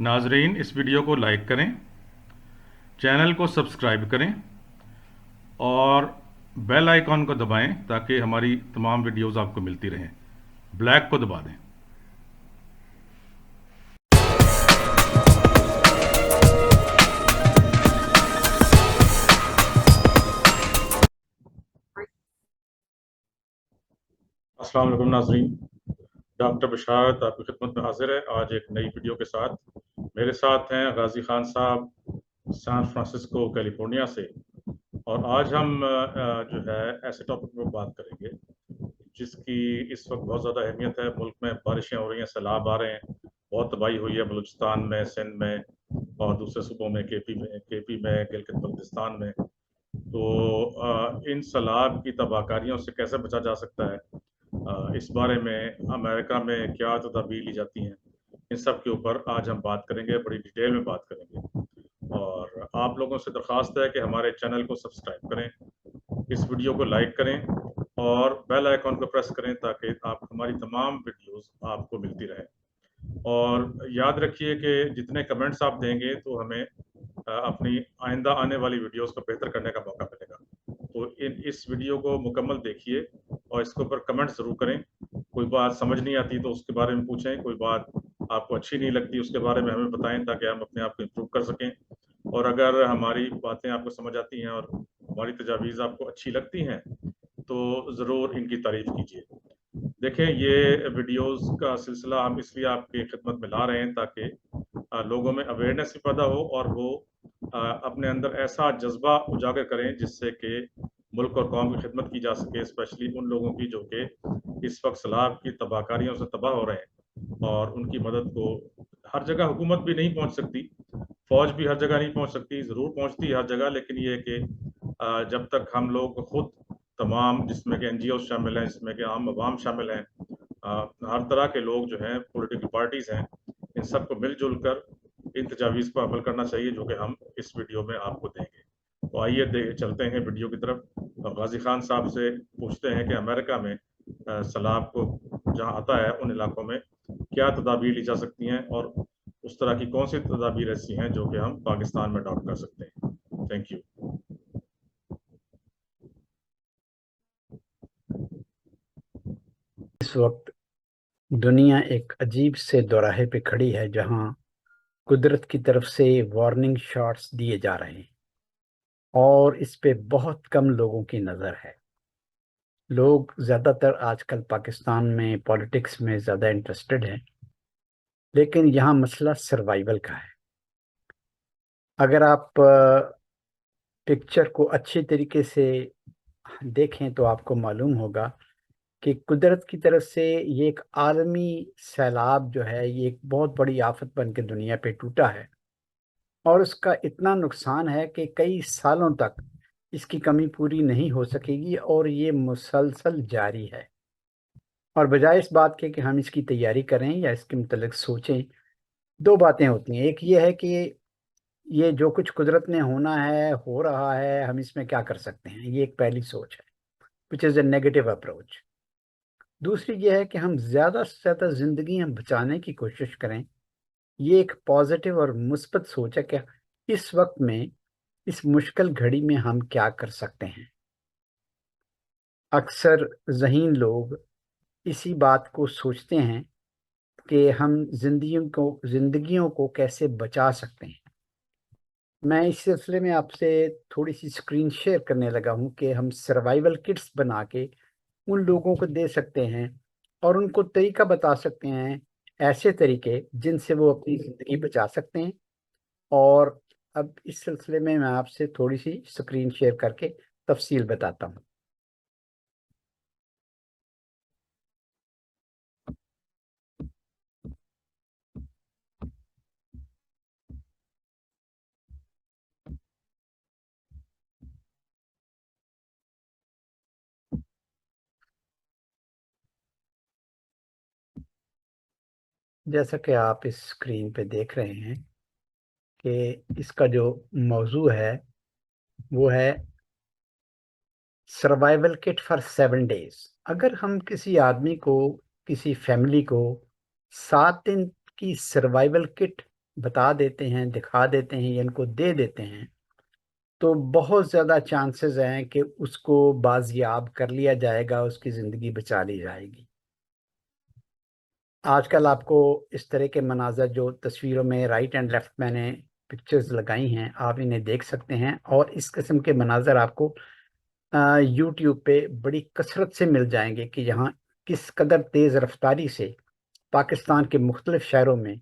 नाजरीन, इस वीडियो को लाइक करें, चैनल को सब्सक्राइब करें और बेल आइकॉन को दबाएं ताकि हमारी तमाम वीडियोस आपको मिलती रहें। ब्लैक को दबा दें। अस्सलाम वालेकुम नाजरीन, डॉक्टर बशारत आपकी खिदमत में हाजिर है आज एक नई वीडियो के साथ। मेरे साथ हैं गाजी खान साहब सैन फ्रांसिस्को कैलिफोर्निया से। और आज हम जो है ऐसे टॉपिक पर बात करेंगे जिसकी इस वक्त बहुत ज़्यादा अहमियत है। मुल्क में बारिशें हो रही हैं, सैलाब आ रहे हैं, बहुत तबाही हुई है बलूचिस्तान में, सिंध में और दूसरे सूबों में, केपी में, गिलगित बल्तिस्तान में। तो इन सैलाब की तबाहकारियों से कैसे बचा जा सकता है, इस बारे में अमेरिका में क्या तदाबीर ली जाती हैं, इन सब के ऊपर आज हम बात करेंगे, बड़ी डिटेल में बात करेंगे। और आप लोगों से दरख्वास्त है कि हमारे चैनल को सब्सक्राइब करें, इस वीडियो को लाइक करें और बेल आइकॉन को प्रेस करें ताकि आप हमारी तमाम वीडियोस आपको मिलती रहें। और याद रखिए कि जितने कमेंट्स आप देंगे तो हमें अपनी आइंदा आने वाली वीडियोस को बेहतर करने का मौका मिलेगा। तो इस वीडियो को मुकम्मल देखिए और इसके ऊपर कमेंट ज़रूर करें। कोई बात समझ नहीं आती तो उसके बारे में पूछें, कोई बात आपको अच्छी नहीं लगती उसके बारे में हमें बताएं ताकि हम अपने आप को इम्प्रूव कर सकें। और अगर हमारी बातें आपको समझ आती हैं और हमारी तजावीज़ आपको अच्छी लगती हैं तो ज़रूर इनकी तारीफ़ कीजिए। देखें, ये वीडियोस का सिलसिला हम इसलिए आपकी खिदमत में ला रहे हैं ताकि लोगों में अवेयरनेस भी पैदा हो और वो अपने अंदर ऐसा जज्बा उजागर करें जिससे कि मुल्क और कौम की खिदमत की जा सके, स्पेशली उन लोगों की जो कि इस वक्त सैलाब की तबाहकारियों से तबाह हो रहे हैं। और उनकी मदद को हर जगह हुकूमत भी नहीं पहुंच सकती, फौज भी हर जगह नहीं पहुंच सकती, ज़रूर पहुंचती है हर जगह, लेकिन ये है कि जब तक हम लोग खुद तमाम, जिसमें कि एन शामिल हैं, जिसमें कि आम आवाम शामिल हैं, हर तरह के लोग जो हैं, पॉलिटिकल पार्टीज़ हैं, इन सबको मिलजुल कर इन तजावीज़ पर अमल करना चाहिए जो कि हम इस वीडियो में आपको देंगे। तो आइए चलते हैं वीडियो की तरफ। गाजी खान साहब से पूछते हैं कि अमेरिका में सैलाब को जहाँ आता है उन इलाकों में क्या तदाबीर ली जा सकती हैं और उस तरह की कौन सी तदाबीर ऐसी हैं जो कि हम पाकिस्तान में अडॉप्ट कर सकते हैं। Thank you. इस वक्त दुनिया एक अजीब से दोराहे पे खड़ी है जहां कुदरत की तरफ से वार्निंग शॉट्स दिए जा रहे हैं और इस पे बहुत कम लोगों की नज़र है। लोग ज़्यादातर आजकल पाकिस्तान में पॉलिटिक्स में ज़्यादा इंटरेस्टेड हैं, लेकिन यहाँ मसला सर्वाइवल का है। अगर आप पिक्चर को अच्छे तरीके से देखें तो आपको मालूम होगा कि कुदरत की तरफ से ये एक आलमी सैलाब जो है, ये एक बहुत बड़ी आफत बन के दुनिया पे टूटा है और उसका इतना नुकसान है कि कई सालों तक इसकी कमी पूरी नहीं हो सकेगी और ये मुसलसल जारी है। और बजाय इस बात के कि हम इसकी तैयारी करें या इसके मुतल्लिक सोचें, दो बातें होती हैं। एक ये है कि ये जो कुछ कुदरत ने होना है, हो रहा है, हम इसमें क्या कर सकते हैं, ये एक पहली सोच है, which is a negative approach. दूसरी ये है कि हम ज़्यादा से ज़्यादा जिंदगी हम बचाने की कोशिश करें। ये एक पॉजिटिव और मुस्बत सोच है कि इस वक्त में, इस मुश्किल घड़ी में हम क्या कर सकते हैं। अक्सर ज़हीन लोग इसी बात को सोचते हैं कि हम जिंदगियों को कैसे बचा सकते हैं। मैं इस सिलसिले में आपसे थोड़ी सी स्क्रीन शेयर करने लगा हूं कि हम सर्वाइवल किट्स बना के उन लोगों को दे सकते हैं और उनको तरीका बता सकते हैं, ऐसे तरीके जिनसे वो अपनी ज़िंदगी बचा सकते हैं। और अब इस सिलसिले में मैं आपसे थोड़ी सी स्क्रीन शेयर करके तफसील बताता हूँ। जैसा कि आप इस स्क्रीन पे देख रहे हैं कि इसका जो मौजू है वो है सर्वाइवल किट फॉर 7 डेज। अगर हम किसी आदमी को, किसी फैमिली को 7 दिन की सर्वाइवल किट बता देते हैं, दिखा देते हैं या इनको दे देते हैं, तो बहुत ज़्यादा चांसेस हैं कि उसको बाजियाब कर लिया जाएगा, उसकी ज़िंदगी बचा ली जाएगी। आजकल आपको इस तरह के मनाजर जो तस्वीरों में राइट एंड लेफ्ट मैंने पिक्चर्स लगाई हैं, आप इन्हें देख सकते हैं। और इस किस्म के मनाजर आपको यूट्यूब पे बड़ी कसरत से मिल जाएंगे कि यहाँ किस कदर तेज़ रफ्तारी से पाकिस्तान के मुख्तलिफ शहरों में,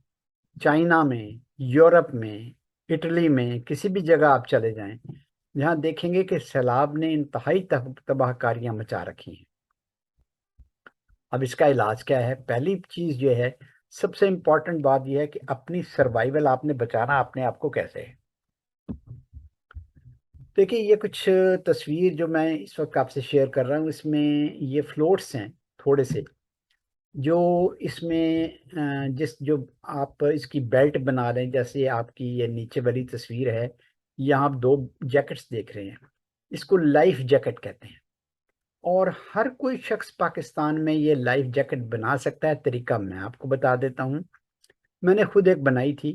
चाइना में, यूरोप में, इटली में, किसी भी जगह आप चले जाएं, जहाँ देखेंगे कि सैलाब ने इंतहाई तबाहकारियां मचा रखी हैं। अब इसका इलाज क्या है? पहली चीज़ जो है, सबसे इम्पोर्टेंट बात यह है कि अपनी सर्वाइवल आपने बचाना अपने आप को कैसे है। देखिए, ये कुछ तस्वीर जो मैं इस वक्त आपसे शेयर कर रहा हूँ, इसमें ये फ्लोट्स हैं थोड़े से, जो इसमें जिस जो आप इसकी बेल्ट बना रहे हैं, जैसे आपकी ये नीचे वाली तस्वीर है, यहाँ आप दो जैकेट्स देख रहे हैं, इसको लाइफ जैकेट कहते हैं। और हर कोई शख्स पाकिस्तान में ये लाइफ जैकेट बना सकता है। तरीका मैं आपको बता देता हूँ। मैंने खुद एक बनाई थी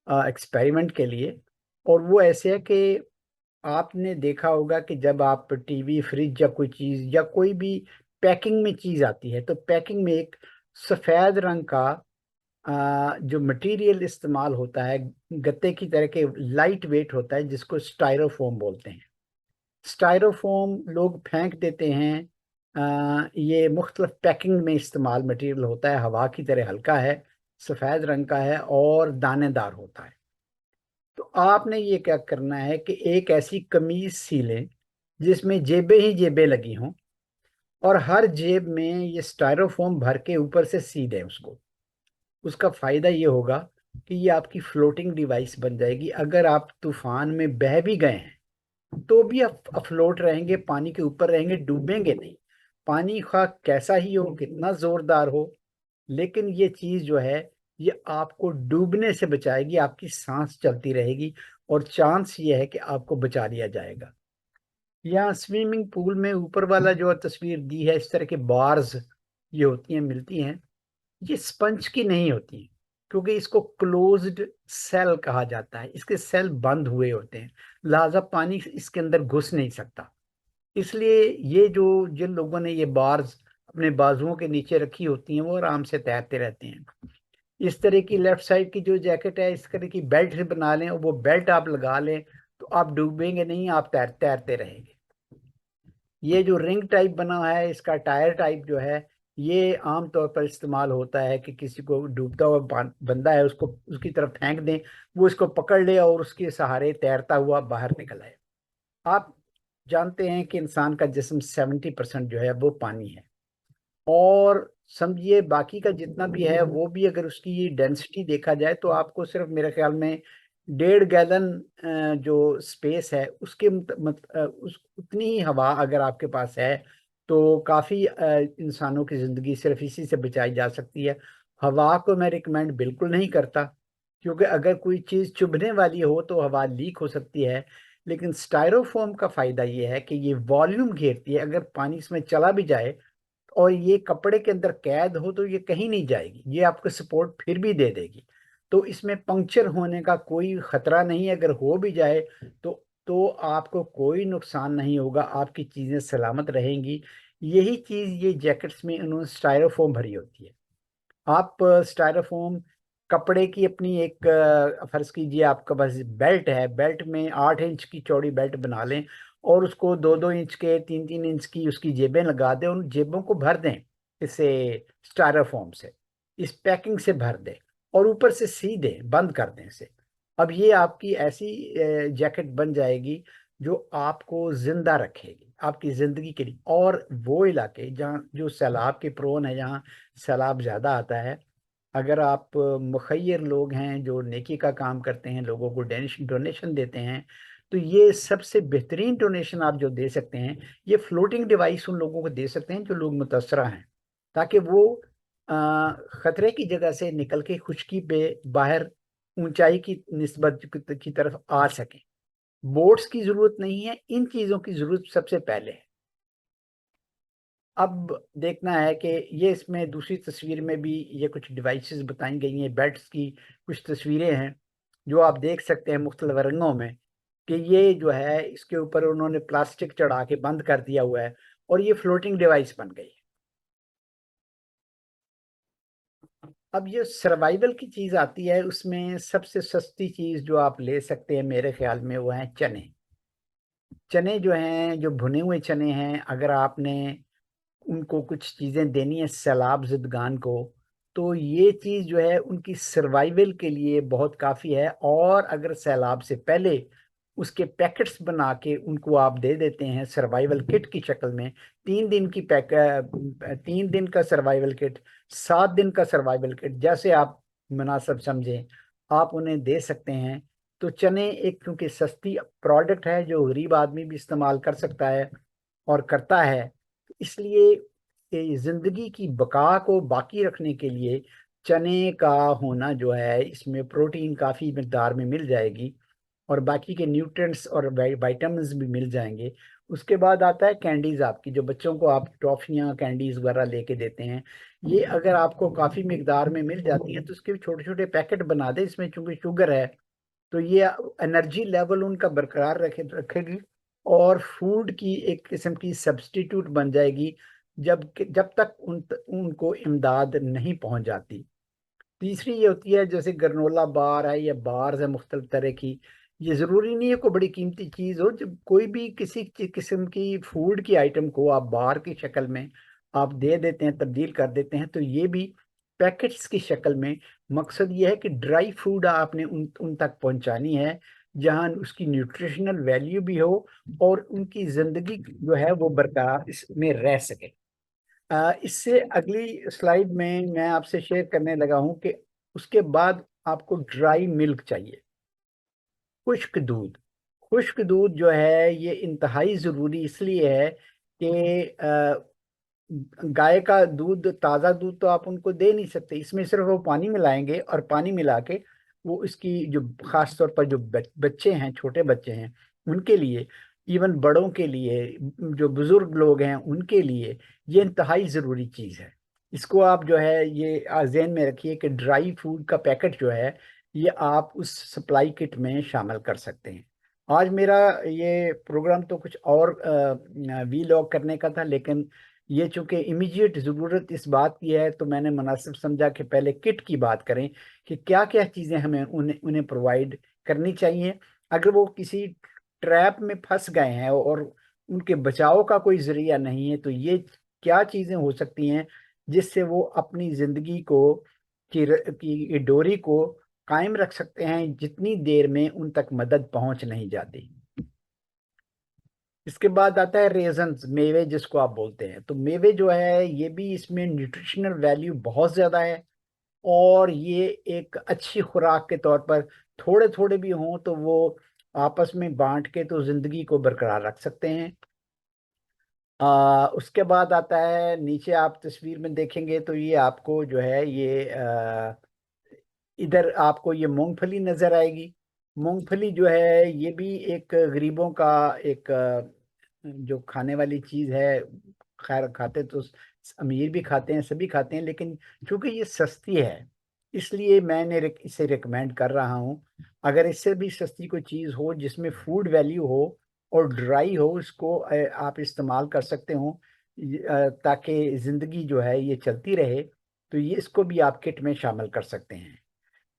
एक्सपेरिमेंट के लिए। और वो ऐसे है कि आपने देखा होगा कि जब आप टीवी, फ्रिज या कोई चीज़ या कोई भी पैकिंग में चीज़ आती है, तो पैकिंग में एक सफ़ेद रंग का जो मटेरियल इस्तेमाल होता है, गत्ते की तरह के लाइट वेट होता है, जिसको स्टायरोफोम बोलते हैं। स्टायरोफोम लोग फेंक देते हैं। ये मुख्तलिफ पैकिंग में इस्तेमाल मटेरियल होता है, हवा की तरह हल्का है, सफ़ेद रंग का है और दानेदार होता है। तो आपने ये क्या करना है कि एक ऐसी कमीज सी लें जिसमें जेबें ही जेबें लगी हों, और हर जेब में ये स्टायरोफोम भर के ऊपर से सी दें उसको। उसका फ़ायदा ये होगा कि ये आपकी फ्लोटिंग डिवाइस बन जाएगी। अगर आप तूफान में बह भी गए हैं तो भी आप अफलोट रहेंगे, पानी के ऊपर रहेंगे, डूबेंगे नहीं। पानी खा कैसा ही हो, कितना जोरदार हो, लेकिन ये चीज जो है, ये आपको डूबने से बचाएगी, आपकी सांस चलती रहेगी, और चांस ये है कि आपको बचा लिया जाएगा। यहाँ स्विमिंग पूल में ऊपर वाला जो तस्वीर दी है, इस तरह के बार्स ये होती हैं, मिलती हैं। ये स्पंज की नहीं होती, क्योंकि इसको क्लोज्ड सेल कहा जाता है, इसके सेल बंद हुए होते हैं, लिहाजा पानी इसके अंदर घुस नहीं सकता। इसलिए ये जो जिन लोगों ने ये बार्स अपने बाजुओं के नीचे रखी होती हैं, वो आराम से तैरते रहते हैं। इस तरह की लेफ्ट साइड की जो जैकेट है, इस तरह की बेल्ट से बना लें और वो बेल्ट आप लगा लें, तो आप डूबेंगे नहीं, आप तैरते रहेंगे। ये जो रिंग टाइप बना है, इसका टायर टाइप जो है, ये आम तौर पर इस्तेमाल होता है कि किसी को डूबता हुआ बंदा है, उसको उसकी तरफ फेंक दें, वो इसको पकड़ ले और उसके सहारे तैरता हुआ बाहर निकल आए। आप जानते हैं कि इंसान का जिस्म 70% जो है वो पानी है। और समझिए बाकी का जितना भी है, वो भी अगर उसकी डेंसिटी देखा जाए तो आपको सिर्फ मेरे ख्याल में 1.5 गैलन जो स्पेस है उसके उस उतनी ही हवा अगर आपके पास है, तो काफ़ी इंसानों की ज़िंदगी सिर्फ इसी से बचाई जा सकती है। हवा को मैं रिकमेंड बिल्कुल नहीं करता, क्योंकि अगर कोई चीज़ चुभने वाली हो तो हवा लीक हो सकती है। लेकिन स्टायरोफोम का फ़ायदा ये है कि ये वॉल्यूम घेरती है, अगर पानी इसमें चला भी जाए और ये कपड़े के अंदर कैद हो तो ये कहीं नहीं जाएगी, ये आपको सपोर्ट फिर भी दे देगी। तो इसमें पंक्चर होने का कोई खतरा नहीं है। अगर हो भी जाए तो आपको कोई नुकसान नहीं होगा, आपकी चीज़ें सलामत रहेंगी। यही चीज़ ये जैकेट्स में उन्होंने स्टायरोफोम भरी होती है। आप स्टायरोफोम कपड़े की अपनी एक फर्ज कीजिए आपका बस बेल्ट है, बेल्ट में 8 इंच की चौड़ी बेल्ट बना लें और उसको 2-2 इंच के, 3-3 इंच की उसकी जेबें लगा दें, उन जेबों को भर दें इससे, स्टायरोफोम से, इस पैकिंग से भर दें और ऊपर से सी दें, बंद कर दें इसे। अब ये आपकी ऐसी जैकेट बन जाएगी जो आपको जिंदा रखेगी आपकी ज़िंदगी के लिए। और वो इलाके जहाँ जो सैलाब के प्रोन है, जहाँ सैलाब ज़्यादा आता है, अगर आप मुखैर लोग हैं जो नेकी का काम करते हैं, लोगों को डोनेशन देते हैं, तो ये सबसे बेहतरीन डोनेशन आप जो दे सकते हैं, ये फ्लोटिंग डिवाइस उन लोगों को दे सकते हैं जो लोग मुतासरा हैं, ताकि वो खतरे की जगह से निकल के खुशकी पे बाहर ऊंचाई की निस्बत की तरफ आ सकें। बोट्स की जरूरत नहीं है, इन चीजों की जरूरत सबसे पहले है। अब देखना है कि ये इसमें दूसरी तस्वीर में भी ये कुछ डिवाइसेस बताई गई हैं, बेड्स की कुछ तस्वीरें हैं जो आप देख सकते हैं मुख्तलिफ रंगों में, कि ये जो है इसके ऊपर उन्होंने प्लास्टिक चढ़ा के बंद कर दिया हुआ है और ये फ्लोटिंग डिवाइस बन गई। अब ये सर्वाइवल की चीज आती है, उसमें सबसे सस्ती चीज जो आप ले सकते हैं मेरे ख्याल में वो है चने। चने जो हैं, जो भुने हुए चने हैं, अगर आपने उनको कुछ चीजें देनी है सैलाब ज़िदगान को, तो ये चीज जो है उनकी सर्वाइवल के लिए बहुत काफी है। और अगर सैलाब से पहले उसके पैकेट्स बना के उनको आप दे देते हैं सर्वाइवल किट की शक्ल में, 3 दिन की 3 दिन का सर्वाइवल किट, 7 दिन का सर्वाइवल किट, जैसे आप मुनासिब समझें आप उन्हें दे सकते हैं। तो चने एक क्योंकि सस्ती प्रोडक्ट है जो गरीब आदमी भी इस्तेमाल कर सकता है और करता है, इसलिए ये जिंदगी की बका को बाकी रखने के लिए चने का होना जो है, इसमें प्रोटीन काफ़ी मिकदार में मिल जाएगी और बाकी के न्यूट्रिएंट्स और विटामिन्स भी मिल जाएंगे। उसके बाद आता है कैंडीज, आपकी जो बच्चों को आप टॉफियाँ कैंडीज वगैरह लेके देते हैं, ये अगर आपको काफ़ी मिकदार में मिल जाती हैं तो उसके छोटे छोटे पैकेट बना दें, इसमें चूंकि शुगर है तो ये एनर्जी लेवल उनका बरकरार रखेगी और फूड की एक किस्म की सब्स्टिट्यूट बन जाएगी जब तक उनको इमदाद नहीं पहुंच जाती। तीसरी ये होती है जैसे ग्रनोला बार है या बार्स है मुख्तलिफ तरह की, ये ज़रूरी नहीं है कोई बड़ी कीमती चीज़ हो, जब कोई भी किसी किस्म की फूड की आइटम को आप बार की शक्ल में आप दे देते हैं, तब्दील कर देते हैं, तो ये भी पैकेट्स की शक्ल में। मकसद ये है कि ड्राई फूड आपने उन तक पहुंचानी है जहां उसकी न्यूट्रिशनल वैल्यू भी हो और उनकी ज़िंदगी जो है वो बरकरार इसमें रह सके। इससे अगली स्लाइड में मैं आपसे शेयर करने लगा हूं कि उसके बाद आपको ड्राई मिल्क चाहिए, खुश्क दूध। खुश्क दूध जो है ये इंतहाई ज़रूरी इसलिए है कि गाय का दूध, ताज़ा दूध तो आप उनको दे नहीं सकते, इसमें सिर्फ वो पानी मिलाएंगे और पानी मिला के वो इसकी जो खास तौर पर जो बच्चे हैं, छोटे बच्चे हैं उनके लिए, इवन बड़ों के लिए, जो बुजुर्ग लोग हैं उनके लिए ये इंतहाई ज़रूरी चीज़ है। इसको आप जो है ये ज़हन में रखिए कि ड्राई फूड का पैकेट जो है ये आप उस सप्लाई किट में शामिल कर सकते हैं। आज मेरा ये प्रोग्राम तो कुछ और वी लॉग करने का था, लेकिन ये चूंकि इमीडिएट ज़रूरत इस बात की है तो मैंने मुनासिब समझा कि पहले किट की बात करें कि क्या क्या चीज़ें हमें उन्हें उन्हें प्रोवाइड करनी चाहिए अगर वो किसी ट्रैप में फंस गए हैं और उनके बचाव का कोई जरिया नहीं है। तो ये क्या चीज़ें हो सकती हैं जिससे वो अपनी ज़िंदगी को की डोरी को कायम रख सकते हैं जितनी देर में उन तक मदद पहुंच नहीं जाती। इसके बाद आता है रेजन्स, मेवे जिसको आप बोलते हैं। तो मेवे जो है ये भी इसमें न्यूट्रिशनल वैल्यू बहुत ज़्यादा है और ये एक अच्छी खुराक के तौर पर थोड़े थोड़े भी हों तो वो आपस में बांट के तो ज़िंदगी को बरकरार रख सकते हैं। उसके बाद आता है, नीचे आप तस्वीर में देखेंगे तो ये आपको जो है ये इधर आपको ये मूंगफली नजर आएगी। मूंगफली जो है ये भी एक गरीबों का एक जो खाने वाली चीज है। खैर खाते तो अमीर भी खाते हैं, सभी खाते हैं, लेकिन चूंकि ये सस्ती है इसलिए मैंने इसे रिकमेंड कर रहा हूँ। अगर इससे भी सस्ती कोई चीज हो जिसमें फूड वैल्यू हो और ड्राई हो, उसको आप इस्तेमाल कर सकते हो ताकि जिंदगी जो है ये चलती रहे, तो ये इसको भी आप किट में शामिल कर सकते हैं।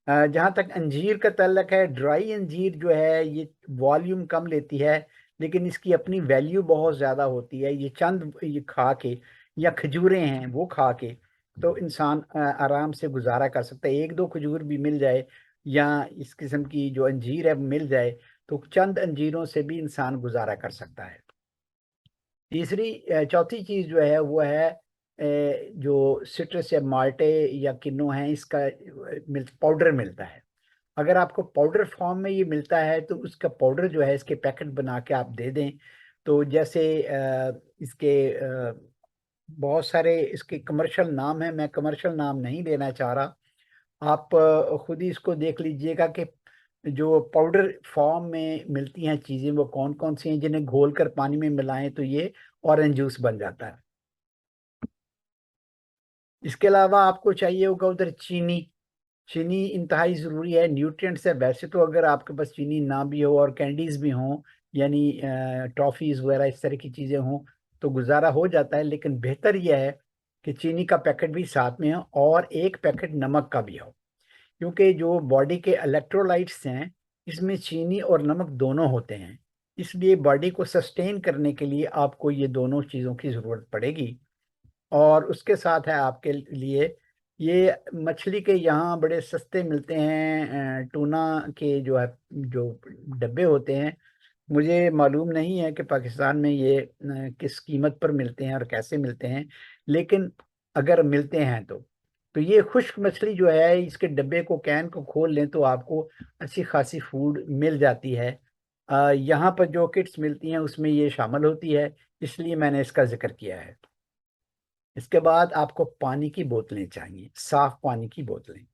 जहाँ तक अंजीर का ताल्लुक है, ड्राई अंजीर जो है ये वॉल्यूम कम लेती है लेकिन इसकी अपनी वैल्यू बहुत ज़्यादा होती है। ये चंद ये खा के, या खजूरें हैं वो खा के, तो इंसान आराम से गुजारा कर सकता है। एक दो खजूर भी मिल जाए या इस किस्म की जो अंजीर है मिल जाए तो चंद अंजीरों से भी इंसान गुजारा कर सकता है। तीसरी चौथी चीज़ जो है वो है जो सिट्रस या माल्टे या किन्नो है, इसका पाउडर मिलता है। अगर आपको पाउडर फॉर्म में ये मिलता है तो उसका पाउडर जो है इसके पैकेट बना के आप दे दें। तो जैसे इसके बहुत सारे इसके कमर्शियल नाम हैं, मैं कमर्शियल नाम नहीं लेना चाह रहा। आप खुद ही इसको देख लीजिएगा कि जो पाउडर फॉर्म में मिलती हैं चीज़ें वो कौन कौन सी हैं, जिन्हें घोल कर पानी में मिलाएं तो ये ऑरेंज जूस बन जाता है। इसके अलावा आपको चाहिए होगा उधर चीनी। चीनी इंतहाई ज़रूरी है, न्यूट्रिएंट्स है। वैसे तो अगर आपके पास चीनी ना भी हो और कैंडीज भी हों, यानी टॉफ़ीज़ वगैरह इस तरह की चीज़ें हों, तो गुजारा हो जाता है। लेकिन बेहतर यह है कि चीनी का पैकेट भी साथ में हो और एक पैकेट नमक का भी हो, क्योंकि जो बॉडी के इलेक्ट्रोलाइट्स हैं इसमें चीनी और नमक दोनों होते हैं। इसलिए बॉडी को सस्टेन करने के लिए आपको ये दोनों चीज़ों की ज़रूरत पड़ेगी। और उसके साथ है आपके लिए ये मछली के यहाँ बड़े सस्ते मिलते हैं, टूना के जो है, जो डब्बे होते हैं। मुझे मालूम नहीं है कि पाकिस्तान में ये किस कीमत पर मिलते हैं और कैसे मिलते हैं, लेकिन अगर मिलते हैं तो ये खुश्क मछली जो है, इसके डब्बे को, कैन को खोल लें तो आपको अच्छी खासी फूड मिल जाती है। यहाँ पर जो किट्स मिलती हैं उसमें ये शामिल होती है, इसलिए मैंने इसका जिक्र किया है। इसके बाद आपको पानी की बोतलें चाहिए, साफ पानी की बोतलें।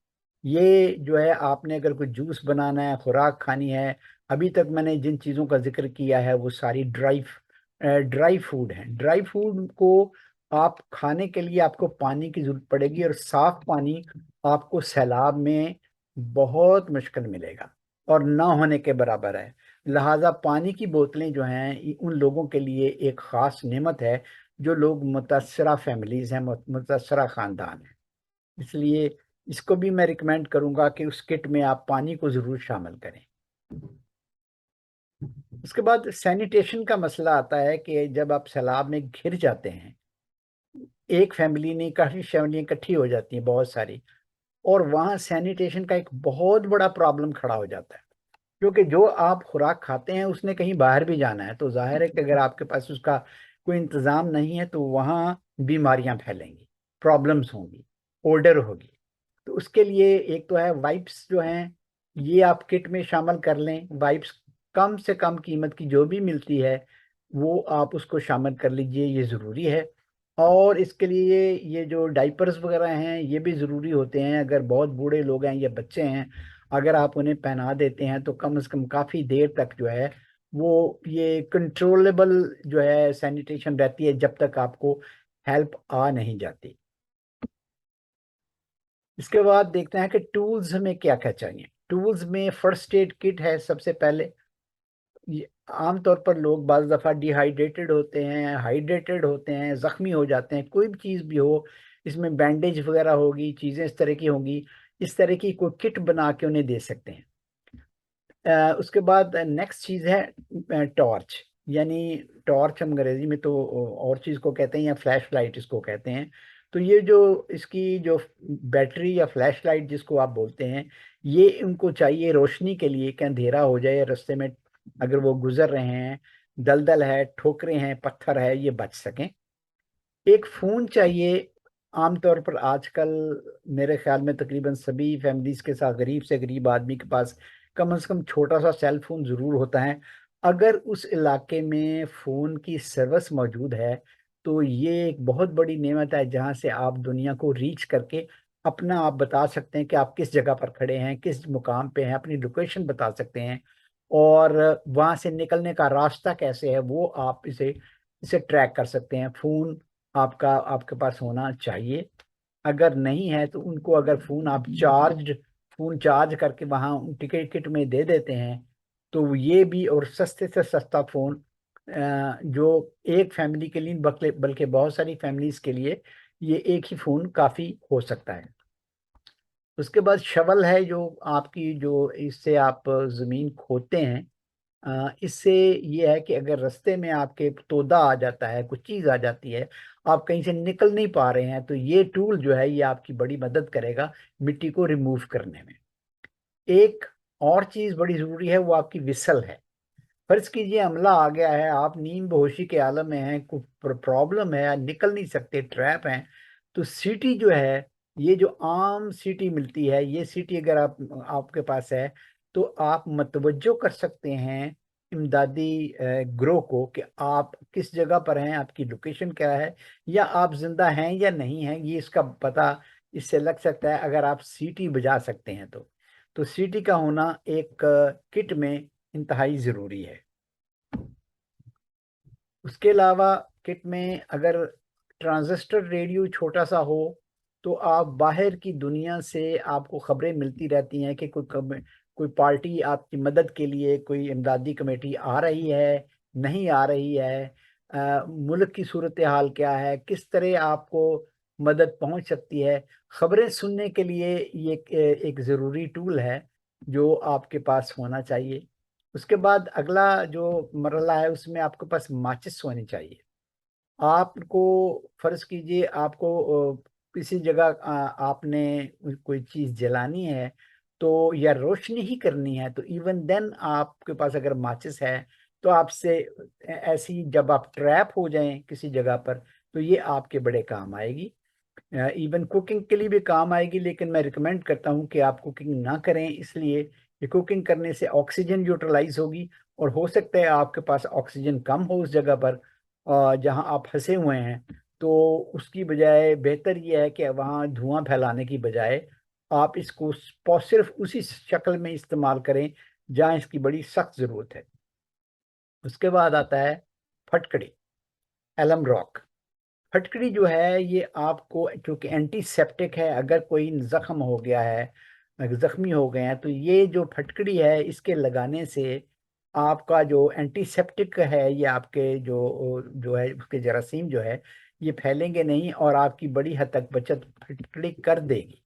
ये जो है, आपने अगर कोई जूस बनाना है, खुराक खानी है, अभी तक मैंने जिन चीज़ों का जिक्र किया है वो सारी ड्राई फूड है। ड्राई फूड को आप खाने के लिए आपको पानी की जरूरत पड़ेगी, और साफ पानी आपको सैलाब में बहुत मुश्किल मिलेगा और ना होने के बराबर है। लिहाजा पानी की बोतलें जो हैं उन लोगों के लिए एक ख़ास नेमत है जो लोग मुतासरा फैमिलीज हैं, मुतासरा ख़ानदान है। इसलिए इसको भी मैं रिकमेंड करूंगा कि उस किट में आप पानी को ज़रूर शामिल करें। उसके बाद सैनिटेशन का मसला आता है कि जब आप सैलाब में घिर जाते हैं, एक फैमिली नहीं काफ़ी फैमिलियाँ इकट्ठी हो जाती हैं, बहुत सारी, और वहाँ सैनिटेशन का एक बहुत बड़ा प्रॉब्लम खड़ा हो जाता है। क्योंकि जो आप खुराक खाते हैं उसने कहीं बाहर भी जाना है, तो जाहिर है कि अगर आपके पास उसका कोई इंतज़ाम नहीं है तो वहाँ बीमारियां फैलेंगी, प्रॉब्लम्स होंगी, ओडर होगी। तो उसके लिए एक तो है वाइप्स जो हैं, ये आप किट में शामिल कर लें। वाइप्स कम से कम कीमत की जो भी मिलती है वो आप उसको शामिल कर लीजिए, ये ज़रूरी है। और इसके लिए ये जो डाइपर्स वगैरह हैं ये भी ज़रूरी होते हैं। अगर बहुत बूढ़े लोग हैं या बच्चे हैं, अगर आप उन्हें पहना देते हैं तो कम से कम काफ़ी देर तक जो है वो ये कंट्रोलेबल जो है सैनिटेशन रहती है, जब तक आपको हेल्प आ नहीं जाती। इसके बाद देखते हैं कि टूल्स हमें क्या क्या चाहिए। टूल्स में फर्स्ट एड किट है सबसे पहले। आमतौर पर लोग बाज़ दफ़ा डिहाइड्रेटेड होते हैं, हाइड्रेटेड होते हैं, ज़ख्मी हो जाते हैं, कोई भी चीज़ भी हो, इसमें बैंडेज वगैरह होगी, चीज़ें इस तरह की होंगी, इस तरह की कोई किट बना के उन्हें दे सकते हैं। उसके बाद नेक्स्ट चीज़ है टॉर्च। यानी टॉर्च हम अंग्रेजी में तो और चीज़ को कहते हैं, या फ्लैश लाइट इसको कहते हैं। तो ये जो इसकी जो बैटरी या फ्लैश लाइट जिसको आप बोलते हैं, ये उनको चाहिए रोशनी के लिए कि अंधेरा हो जाए रास्ते में, अगर वो गुजर रहे हैं, दलदल है, ठोकरें हैं, पत्थर है, ये बच सकें। एक फ़ोन चाहिए। आमतौर पर आजकल मेरे ख्याल में तकरीबन सभी फैमिलीज के साथ गरीब से गरीब आदमी के पास कम से कम छोटा सा सेल फोन ज़रूर होता है। अगर उस इलाके में फ़ोन की सर्विस मौजूद है तो ये एक बहुत बड़ी नेमत है, जहाँ से आप दुनिया को रीच करके अपना आप बता सकते हैं कि आप किस जगह पर खड़े हैं, किस मुकाम पे हैं, अपनी लोकेशन बता सकते हैं। और वहाँ से निकलने का रास्ता कैसे है वो आप इसे इसे ट्रैक कर सकते हैं। फ़ोन आपका आपके पास होना चाहिए। अगर नहीं है तो उनको, अगर फोन चार्ज करके वहाँ टिकट किट में दे देते हैं तो ये भी, और सस्ते से सस्ता फोन जो एक फैमिली के लिए बल्कि बल्कि बहुत सारी फैमिलीज के लिए ये एक ही फोन काफी हो सकता है। उसके बाद शवल है, जो आपकी जो इससे आप जमीन खोदते हैं। इससे ये है कि अगर रास्ते में आपके तोदा आ जाता है, कुछ चीज़ आ जाती है, आप कहीं से निकल नहीं पा रहे हैं, तो ये टूल जो है ये आपकी बड़ी मदद करेगा मिट्टी को रिमूव करने में। एक और चीज़ बड़ी ज़रूरी है, वो आपकी विसल है। फर्ज कीजिए हमला आ गया है, आप नींद बेहोशी के आलम में हैं, कुछ प्रॉब्लम है, निकल नहीं सकते, ट्रैप हैं, तो सीटी जो है, ये जो आम सीटी मिलती है, ये सीटी अगर आपके पास है तो आप मतवज्जो कर सकते हैं इमदादी ग्रो को कि आप किस जगह पर हैं, आपकी लोकेशन क्या है, या आप जिंदा हैं या नहीं हैं, ये इसका पता इससे लग सकता है अगर आप सीटी बजा सकते हैं तो सीटी का होना एक किट में इंतहाई ज़रूरी है। उसके अलावा किट में अगर ट्रांजिस्टर रेडियो छोटा सा हो तो आप बाहर की दुनिया से आपको खबरें मिलती रहती हैं कि कोई पार्टी आपकी मदद के लिए, कोई इमदादी कमेटी आ रही है, नहीं आ रही है, मुल्क की सूरत हाल क्या है, किस तरह आपको मदद पहुंच सकती है। खबरें सुनने के लिए ये एक ज़रूरी टूल है जो आपके पास होना चाहिए। उसके बाद अगला जो मरला है उसमें आपके पास माचिस होनी चाहिए। आपको फर्ज कीजिए आपको किसी जगह आपने कोई चीज जलानी है तो, या रोशनी ही करनी है, तो इवन देन आपके पास अगर माचिस है तो आपसे ऐसी जब आप ट्रैप हो जाएं किसी जगह पर तो ये आपके बड़े काम आएगी। इवन कुकिंग के लिए भी काम आएगी, लेकिन मैं रिकमेंड करता हूँ कि आप कुकिंग ना करें, इसलिए कि कुकिंग करने से ऑक्सीजन यूटिलाइज होगी और हो सकता है आपके पास ऑक्सीजन कम हो उस जगह पर जहां आप फंसे हुए हैं। तो उसकी बजाय बेहतर यह है कि वहां धुआं फैलाने की बजाय आप इसको सिर्फ उसी शक्ल में इस्तेमाल करें जहां इसकी बड़ी सख्त जरूरत है। उसके बाद आता है फटकड़ी, एलम रॉक। फटकड़ी जो है ये आपको, क्योंकि एंटीसेप्टिक है, अगर कोई जख्म हो गया है, जख्मी हो गए हैं, तो ये जो फटकड़ी है इसके लगाने से आपका जो एंटीसेप्टिक है ये आपके जो जो है उसके जरासीम जो है ये फैलेंगे नहीं और आपकी बड़ी हद तक बचत फटकड़ी कर देगी।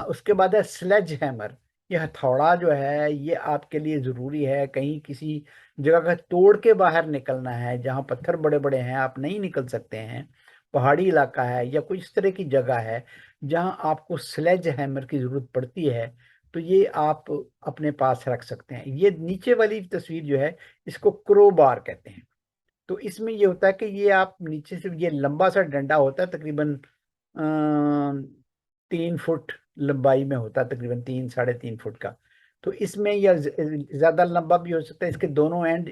उसके बाद है स्लेज हैमर। ये हथौड़ा जो है ये आपके लिए ज़रूरी है, कहीं किसी जगह का तोड़ के बाहर निकलना है जहाँ पत्थर बड़े बड़े हैं, आप नहीं निकल सकते हैं, पहाड़ी इलाका है या कोई इस तरह की जगह है जहाँ आपको स्लेज हैमर की ज़रूरत पड़ती है, तो ये आप अपने पास रख सकते हैं। ये नीचे वाली तस्वीर जो है इसको क्रो बार कहते हैं। तो इसमें ये होता है कि ये आप नीचे से, ये लंबा सा डंडा होता है, तकरीबन 3 फुट लंबाई में होता है, तकरीबन 3 साढ़े 3 फुट का। तो इसमें यह ज्यादा लंबा भी हो सकता है, इसके दोनों एंड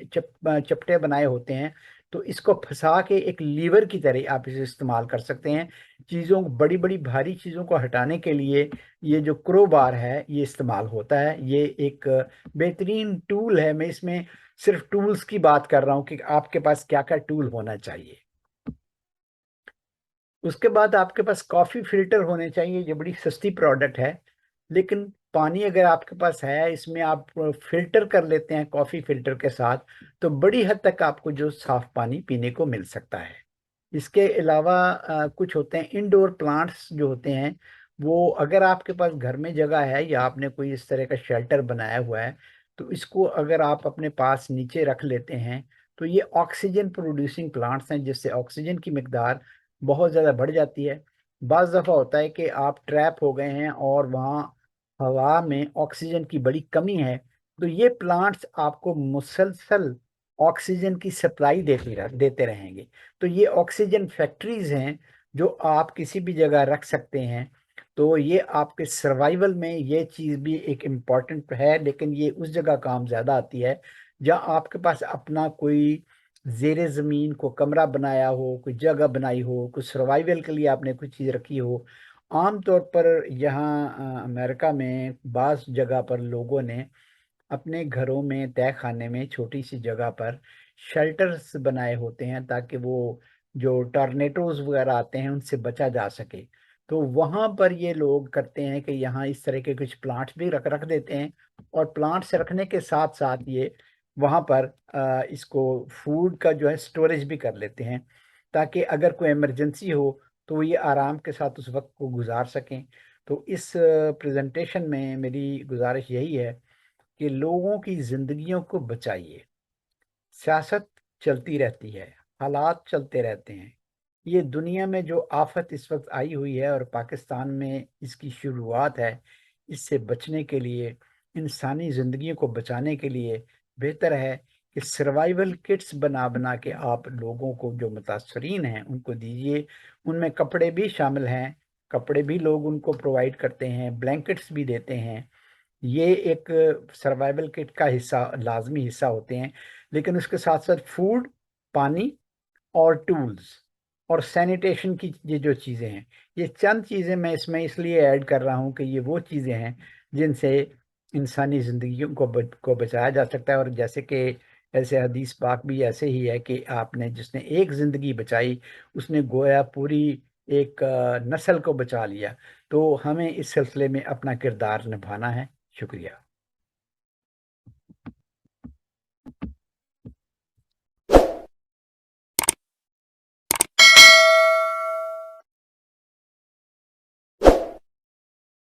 चपटे बनाए होते हैं। तो इसको फंसा के एक लीवर की तरह आप इसे इस्तेमाल कर सकते हैं। चीज़ों, बड़ी बड़ी भारी चीज़ों को हटाने के लिए ये जो क्रो बार है ये इस्तेमाल होता है। ये एक बेहतरीन टूल है। मैं इसमें सिर्फ टूल्स की बात कर रहा हूँ कि आपके पास क्या क्या टूल होना चाहिए। उसके बाद आपके पास कॉफ़ी फिल्टर होने चाहिए। ये बड़ी सस्ती प्रोडक्ट है, लेकिन पानी अगर आपके पास है, इसमें आप फिल्टर कर लेते हैं कॉफ़ी फिल्टर के साथ, तो बड़ी हद तक आपको जो साफ पानी पीने को मिल सकता है। इसके अलावा कुछ होते हैं इंडोर प्लांट्स जो होते हैं, वो अगर आपके पास घर में जगह है या आपने कोई इस तरह का शेल्टर बनाया हुआ है, तो इसको अगर आप अपने पास नीचे रख लेते हैं तो ये ऑक्सीजन प्रोड्यूसिंग प्लांट्स हैं, जिससे ऑक्सीजन की मिकदार बहुत ज़्यादा बढ़ जाती है। बाज़ दफ़ा होता है कि आप ट्रैप हो गए हैं और वहाँ हवा में ऑक्सीजन की बड़ी कमी है, तो ये प्लांट्स आपको मुसलसल ऑक्सीजन की सप्लाई देते रहेंगे। तो ये ऑक्सीजन फैक्ट्रीज हैं जो आप किसी भी जगह रख सकते हैं। तो ये आपके सर्वाइवल में ये चीज़ भी एक इम्पॉर्टेंट है, लेकिन ये उस जगह काम ज़्यादा आती है जहाँ आपके पास अपना कोई जेर ज़मीन को कमरा बनाया हो, कोई जगह बनाई हो, कुछ सर्वाइवल के लिए आपने कुछ चीज़ रखी हो। आमतौर पर यहाँ अमेरिका में बाज़ जगह पर लोगों ने अपने घरों में, तय खाने में छोटी सी जगह पर शेल्टर्स बनाए होते हैं ताकि वो जो टॉर्नेडोज वगैरह आते हैं उनसे बचा जा सके। तो वहाँ पर ये लोग करते हैं कि यहाँ इस तरह के कुछ प्लांट्स भी रख रख देते हैं, और प्लांट्स रखने के साथ साथ ये वहाँ पर इसको फूड का जो है स्टोरेज भी कर लेते हैं, ताकि अगर कोई इमरजेंसी हो तो वो ये आराम के साथ उस वक्त को गुजार सकें। तो इस प्रेजेंटेशन में मेरी गुजारिश यही है कि लोगों की जिंदगियों को बचाइए। सियासत चलती रहती है, हालात चलते रहते हैं। ये दुनिया में जो आफत इस वक्त आई हुई है और पाकिस्तान में इसकी शुरुआत है, इससे बचने के लिए, इंसानी जिंदगियों को बचाने के लिए बेहतर है कि सर्वाइवल किट्स बना बना के आप लोगों को, जो मुतासरीन हैं, उनको दीजिए। उनमें कपड़े भी शामिल हैं, कपड़े भी लोग उनको प्रोवाइड करते हैं, ब्लैंकेट्स भी देते हैं। ये एक सर्वाइवल किट का हिस्सा, लाजमी हिस्सा होते हैं। लेकिन उसके साथ साथ फूड, पानी और टूल्स और सैनिटेशन की ये जो चीज़ें हैं, ये चंद चीज़ें मैं इसमें इसलिए ऐड कर रहा हूँ कि ये वो चीज़ें हैं जिनसे इंसानी ज़िंदगियों को बचाया जा सकता है। और जैसे कि ऐसे हदीस पाक भी ऐसे ही है कि आपने, जिसने एक ज़िंदगी बचाई उसने गोया पूरी एक नस्ल को बचा लिया। तो हमें इस सिलसिले में अपना किरदार निभाना है। शुक्रिया।